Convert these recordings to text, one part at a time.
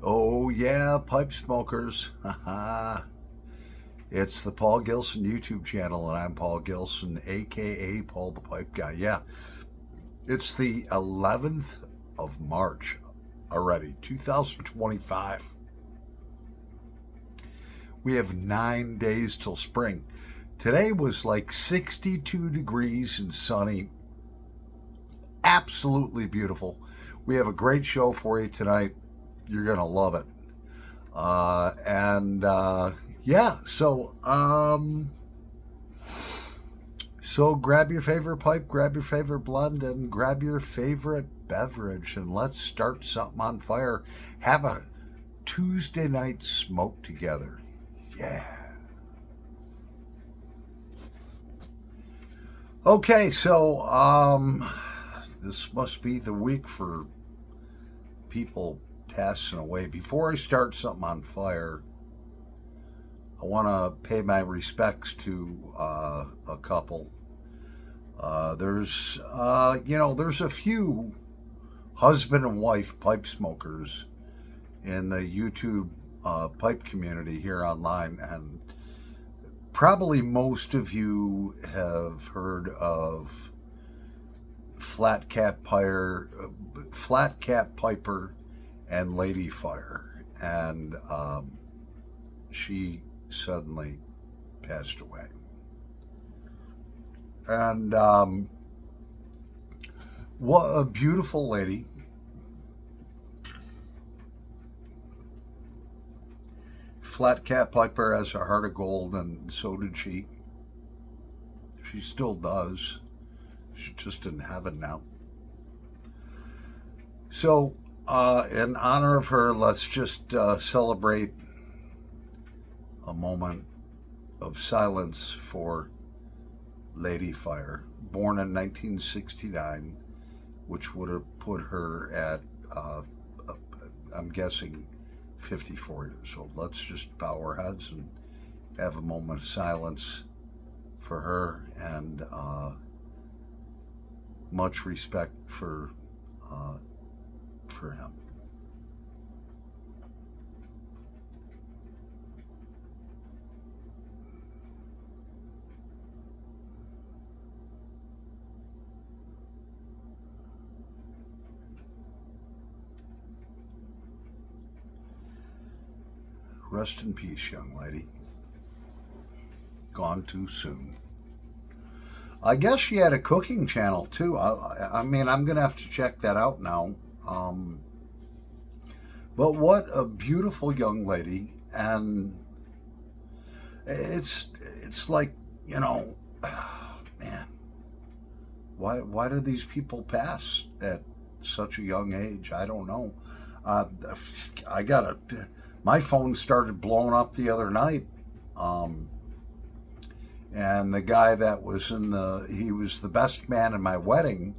Oh, yeah, pipe smokers. Haha. It's the Paul Gilson YouTube channel, and I'm Paul Gilson, aka Paul the Pipe Guy. Yeah, it's the 11th of March already, 2025. We have 9 days till spring. Today was like 62 degrees and sunny. Absolutely beautiful. We have a great show for you tonight. You're going to love it. Yeah, so grab your favorite pipe, grab your favorite blend, and grab your favorite beverage, and let's start something on fire. Have a Tuesday night smoke together. Yeah. Okay, this must be the week for people passing away. Before I start something on fire, I want to pay my respects to a couple. There's a few husband and wife pipe smokers in the YouTube pipe community here online, and probably most of you have heard of Flat Cap Piper and Lady Fire, and she suddenly passed away. And what a beautiful lady. Flat Cap Piper has a heart of gold, and so did she. She still does. She's just in heaven now. So, in honor of her, let's just celebrate a moment of silence for Lady Fire, born in 1969, which would have put her at, I'm guessing, 54 years old. Let's just bow our heads and have a moment of silence for her, and much respect for him. Rest in peace, young lady. Gone too soon. I guess she had a cooking channel too. I mean, I'm gonna have to check that out now. But what a beautiful young lady, and it's like, man, why do these people pass at such a young age? I don't know. My phone started blowing up the other night. And the guy that was he was the best man in my wedding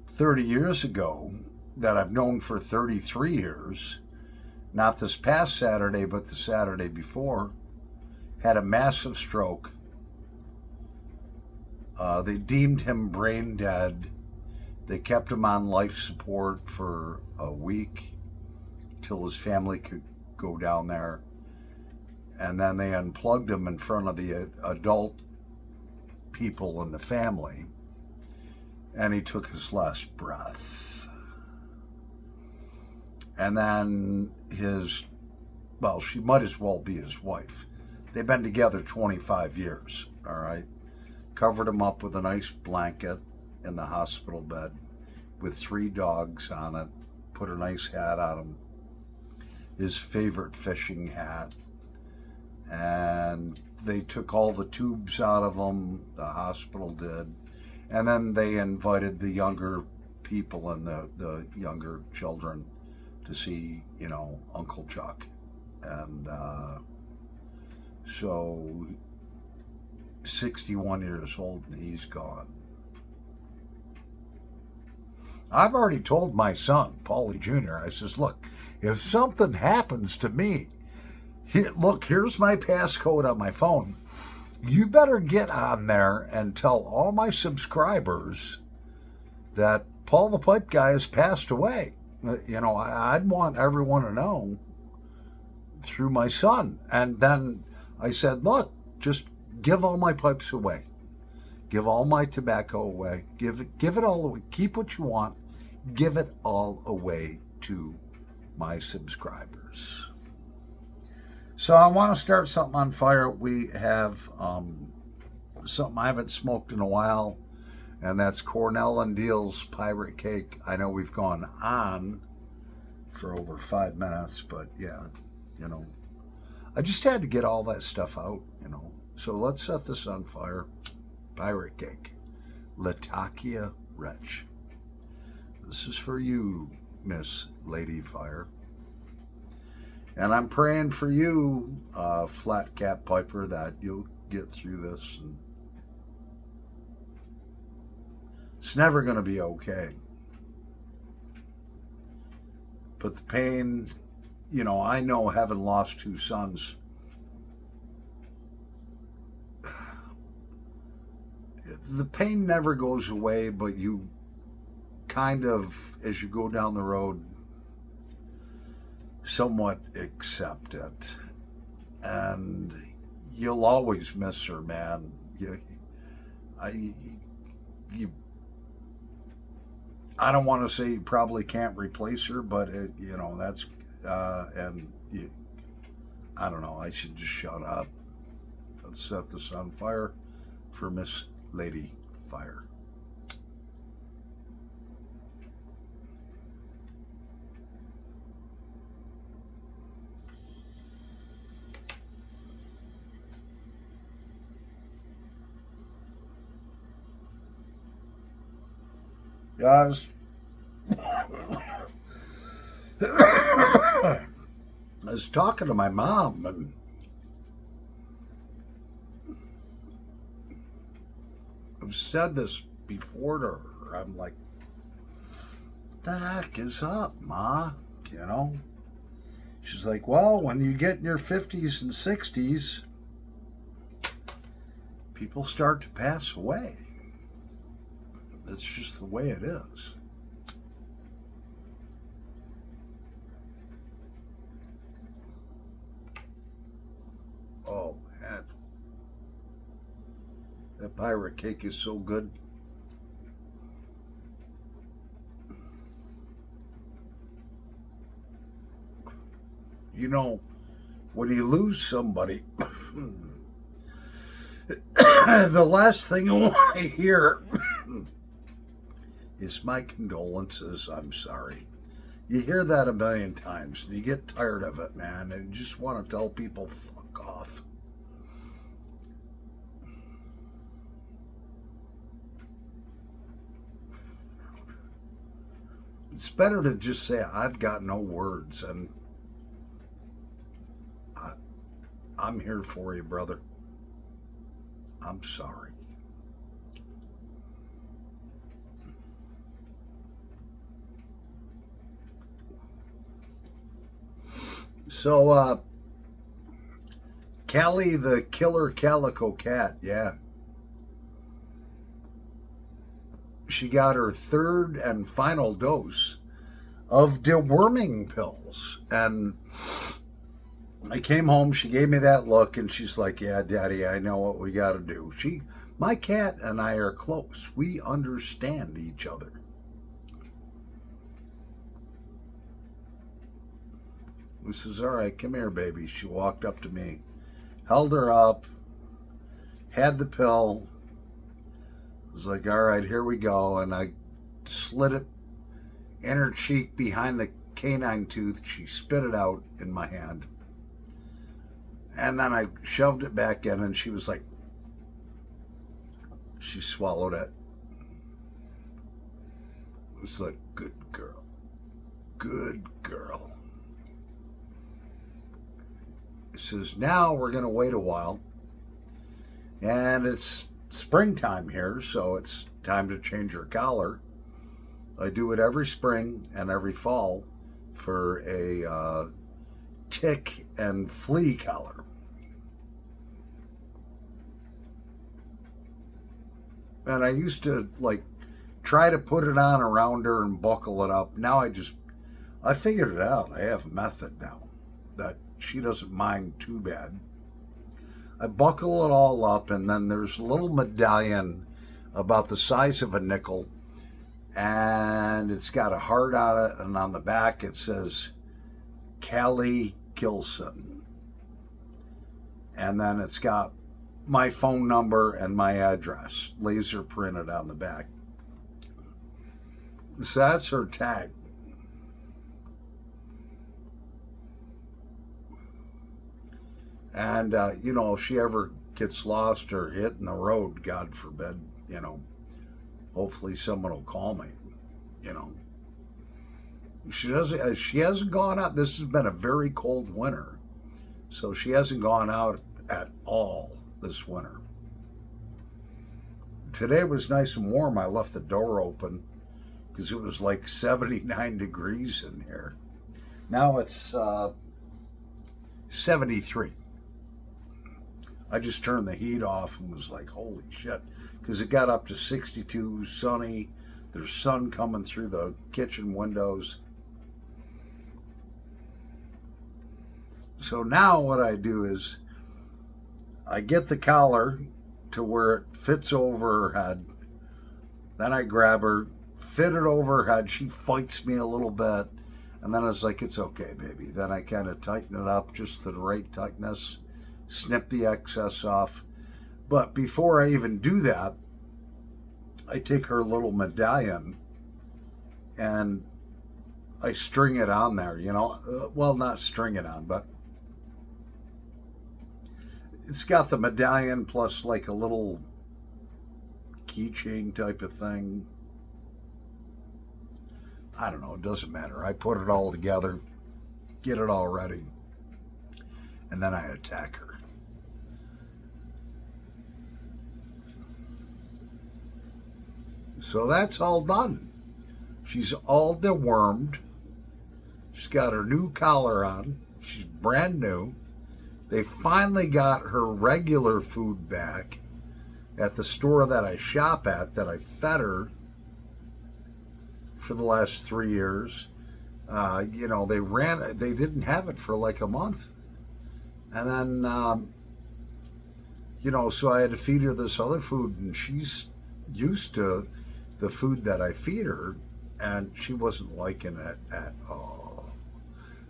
30 years ago, that I've known for 33 years, not this past Saturday, but the Saturday before, had a massive stroke. They deemed him brain dead. They kept him on life support for a week till his family could go down there. And then they unplugged him in front of the adult people in the family, and he took his last breath. And then she might as well be his wife. They've been together 25 years, all right? Covered him up with a nice blanket in the hospital bed with 3 dogs on it, put a nice hat on him, his favorite fishing hat. And they took all the tubes out of him, the hospital did, and then they invited the younger people and the younger children to see, Uncle Chuck. And so 61 years old, and he's gone. I've already told my son, Paulie Jr., I says, look, if something happens to me, here's my passcode on my phone. You better get on there and tell all my subscribers that Paul the Pipe Guy has passed away. You know, I'd want everyone to know through my son. And then I said, look, just give all my pipes away. Give all my tobacco away. Give it all away. Keep what you want. Give it all away to my subscribers. So I want to start something on fire. We have something I haven't smoked in a while, and that's Cornell and Deal's Pirate Cake. I know we've gone on for over 5 minutes, but yeah, you know, I just had to get all that stuff out, you know. So let's set this on fire. Pirate Cake, Latakia Wretch. This is for you, Miss Lady Fire. And I'm praying for you, Flat Cap Piper, that you'll get through this. And it's never going to be okay. But the pain, you know, I know having lost 2 sons, the pain never goes away, but you kind of, as you go down the road, somewhat accept it. And you'll always miss her, man. I don't want to say you probably can't replace her, but you know, that's I don't know. I should just shut up. Let's set this on fire for Miss Lady Fire. Guys, I was talking to my mom, and I've said this before to her. I'm like, what the heck is up, Ma? You know? She's like, well, when you get in your 50s and 60s, people start to pass away. It's just the way it is. Oh, man. That pirate cake is so good. You know, when you lose somebody, the last thing I want to hear is my condolences, I'm sorry. You hear that a million times and you get tired of it, man, and you just want to tell people, fuck off. It's better to just say, I've got no words, and I'm here for you, brother. I'm sorry. So, Callie the Killer Calico Cat, yeah. She got her 3rd and final dose of deworming pills. And I came home, she gave me that look, and she's like, yeah, Daddy, I know what we got to do. My cat and I are close. We understand each other. He says, all right, come here, baby. She walked up to me, held her up, had the pill. I was like, all right, here we go. And I slid it in her cheek behind the canine tooth. She spit it out in my hand. And then I shoved it back in, and she was like, she swallowed it. It was like, good girl. Good girl. It says, now we're going to wait a while. And it's springtime here, so it's time to change her collar. I do it every spring and every fall for a tick and flea collar. And I used to like try to put it on around her and buckle it up. Now I just I figured it out. I have a method now that she doesn't mind too bad. I buckle it all up, and then there's a little medallion about the size of a nickel, and it's got a heart on it, and on the back it says Callie Gilson. And then it's got my phone number and my address laser printed on the back. So that's her tag. And, if she ever gets lost or hit in the road, God forbid, hopefully someone will call me, She hasn't gone out. This has been a very cold winter. So she hasn't gone out at all this winter. Today was nice and warm. I left the door open because it was like 79 degrees in here. Now it's 73. I just turned the heat off and was like, holy shit, because it got up to 62, sunny. There's sun coming through the kitchen windows. So now what I do is I get the collar to where it fits over her head. Then I grab her, fit it over her head. She fights me a little bit. And then it's like, it's okay, baby. Then I kind of tighten it up just to the right tightness, snip the excess off. But before I even do that, I take her little medallion and I string it on there, well, not string it on, but it's got the medallion plus like a little keychain type of thing. I don't know, it doesn't matter. I put it all together, get it all ready, and then I attack her. So that's all done. She's all dewormed. She's got her new collar on. She's brand new. They finally got her regular food back at the store that I shop at, that I fed her for the last 3 years. They didn't have it for like a month. And then, so I had to feed her this other food, and she's used to the food that I feed her, and she wasn't liking it at all.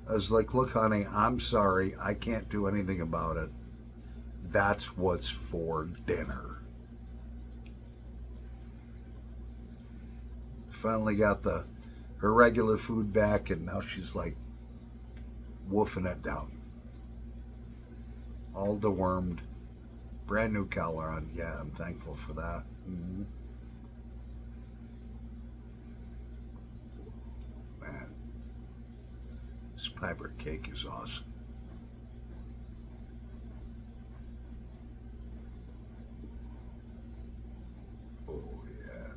I was like, look, honey, I'm sorry. I can't do anything about it. That's what's for dinner. Finally got her regular food back, and now she's like woofing it down. All dewormed. Brand new collar on. Yeah, I'm thankful for that. Mm-hmm. Man, this pie bread cake is awesome. Oh, yeah.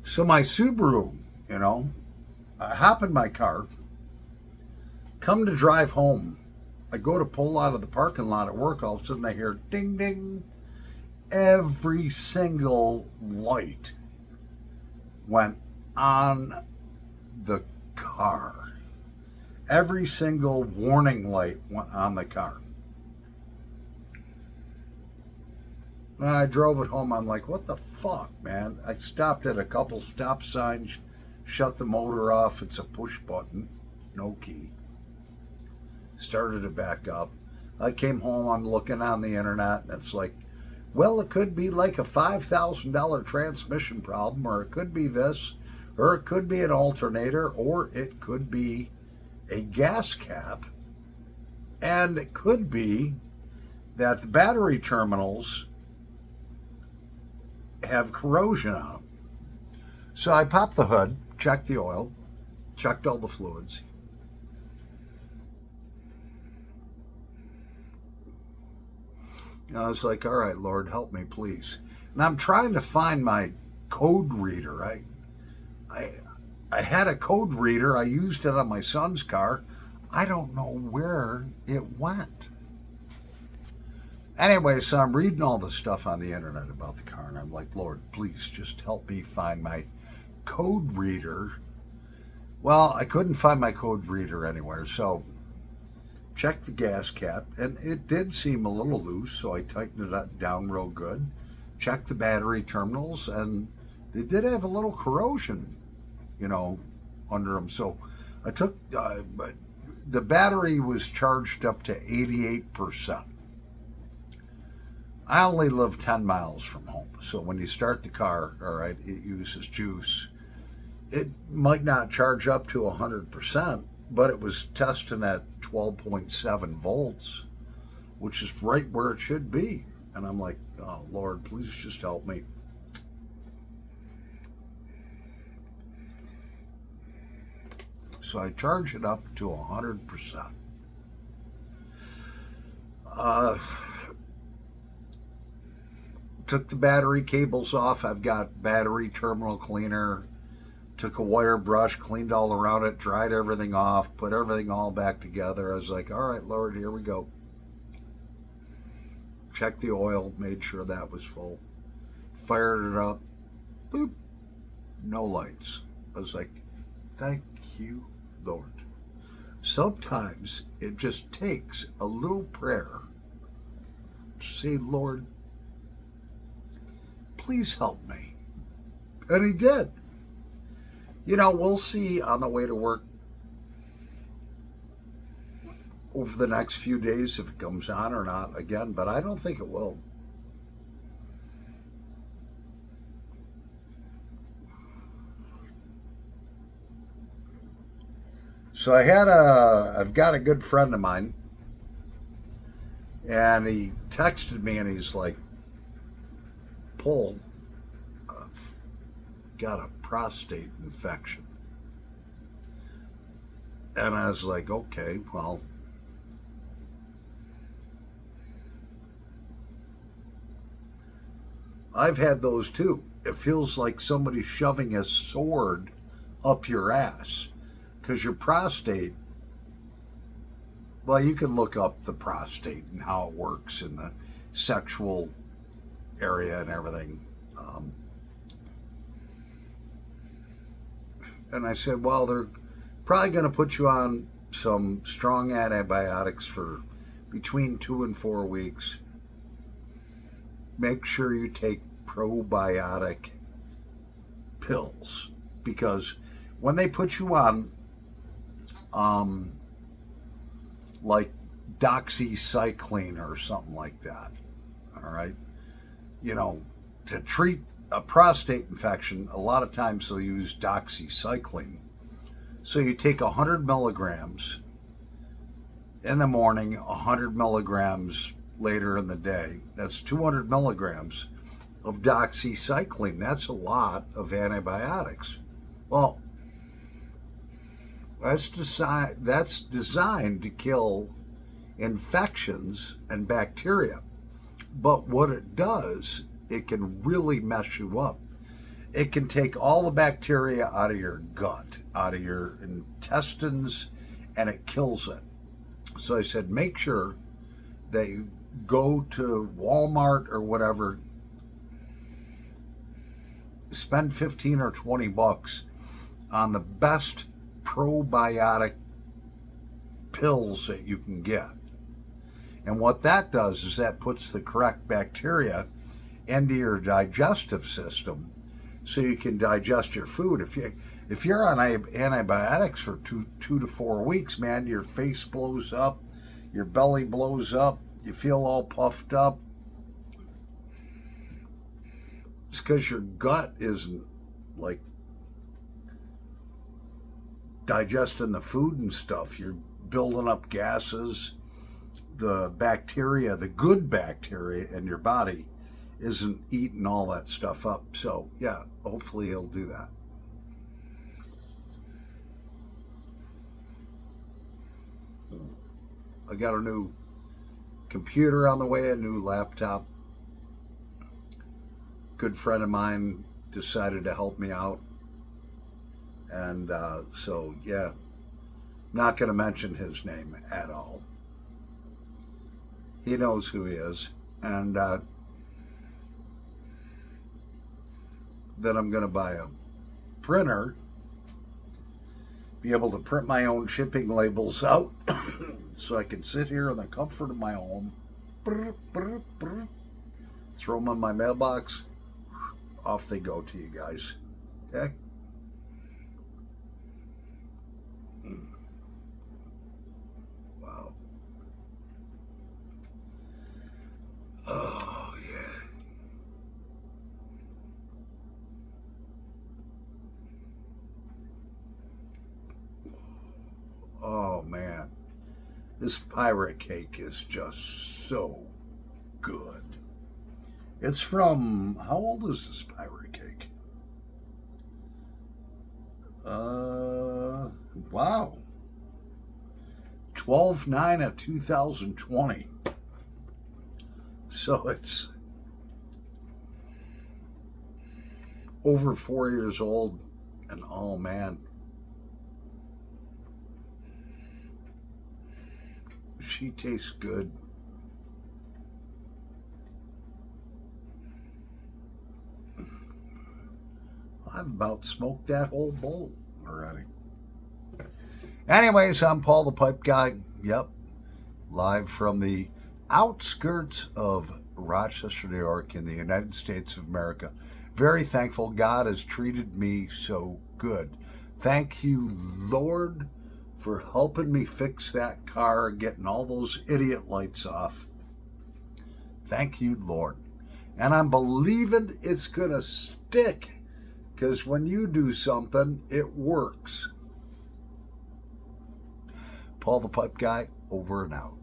So my Subaru, I hop in my car, come to drive home. I go to pull out of the parking lot at work. All of a sudden I hear ding, ding. Every single light went on the car. Every single warning light went on the car. And I drove it home. I'm like, what the fuck, man? I stopped at a couple stop signs, shut the motor off. It's a push button, no key. Started it back up. I came home, I'm looking on the internet, and it's like, well, it could be like a $5,000 transmission problem, or it could be this, or it could be an alternator, or it could be a gas cap, and it could be that the battery terminals have corrosion on them. So I popped the hood, checked the oil, checked all the fluids. I was like, all right, Lord, help me, please. And I'm trying to find my code reader. I had a code reader. I used it on my son's car. I don't know where it went. Anyway, so I'm reading all the stuff on the internet about the car, and I'm like, Lord, please just help me find my code reader Well, I couldn't find my code reader anywhere, so checked the gas cap, and it did seem a little loose, so I tightened it down real good. Checked the battery terminals, and they did have a little corrosion, you know, under them. So I took, but the battery was charged up to 88%. I only live 10 miles from home, so when you start the car, all right, it uses juice. It might not charge up to 100%, but it was testing at 12.7 volts, which is right where it should be. And I'm like, oh, Lord, please just help me. So I charge it up to 100%. Took the battery cables off. I've got battery terminal cleaner. Took a wire brush, cleaned all around it, dried everything off, put everything all back together. I was like, all right, Lord, here we go. Checked the oil, made sure that was full. Fired it up. Boop. No lights. I was like, thank you, Lord. Sometimes it just takes a little prayer to say, Lord, please help me. And he did. You know, we'll see on the way to work over the next few days if it comes on or not again, but I don't think it will. So I've got a good friend of mine, and he texted me and he's like, Paul, I've got a prostate infection. And I was like, okay, well, I've had those too. It feels like somebody's shoving a sword up your ass because your prostate, well, you can look up the prostate and how it works in the sexual area and everything. And I said, well, they're probably going to put you on some strong antibiotics for between 2 and 4 weeks. Make sure you take probiotic pills, because when they put you on like doxycycline or something like that, all right, you know, to treat a prostate infection, a lot of times they'll use doxycycline. So you take 100 milligrams in the morning, 100 milligrams later in the day. That's 200 milligrams of doxycycline. That's a lot of antibiotics. Well, that's designed to kill infections and bacteria. But what it does, it can really mess you up. It can take all the bacteria out of your gut, out of your intestines, and it kills it. So I said, make sure that you go to Walmart or whatever, spend 15 or 20 bucks on the best probiotic pills that you can get. And what that does is that puts the correct bacteria into your digestive system so you can digest your food. If you're on antibiotics for two to 4 weeks, man, your face blows up, your belly blows up, you feel all puffed up. It's because your gut isn't like digesting the food and stuff. You're building up gases. The bacteria, the good bacteria in your body, isn't eating all that stuff up. So yeah, hopefully he'll do that. I got a new computer on the way, a new laptop. Good friend of mine decided to help me out. And so, yeah, not going to mention his name at all. He knows who he is. And then I'm going to buy a printer be able to print my own shipping labels out so I can sit here in the comfort of my home, throw them in my mailbox, off they go to you guys. Okay? Wow. Oh, yeah. Oh, man. This pirate cake is just so good. It's from, how old is this pirate cake? Wow. 12/9 of 2020. So it's over 4 years old, and oh man, she tastes good. I've about smoked that whole bowl already. Anyways, I'm Paul the Pipe Guy. Yep. Live from the outskirts of Rochester, New York in the United States of America. Very thankful God has treated me so good. Thank you, Lord, for helping me fix that car, getting all those idiot lights off. Thank you, Lord. And I'm believing it's going to stick, because when you do something, it works. Paul the Pipe Guy, over and out.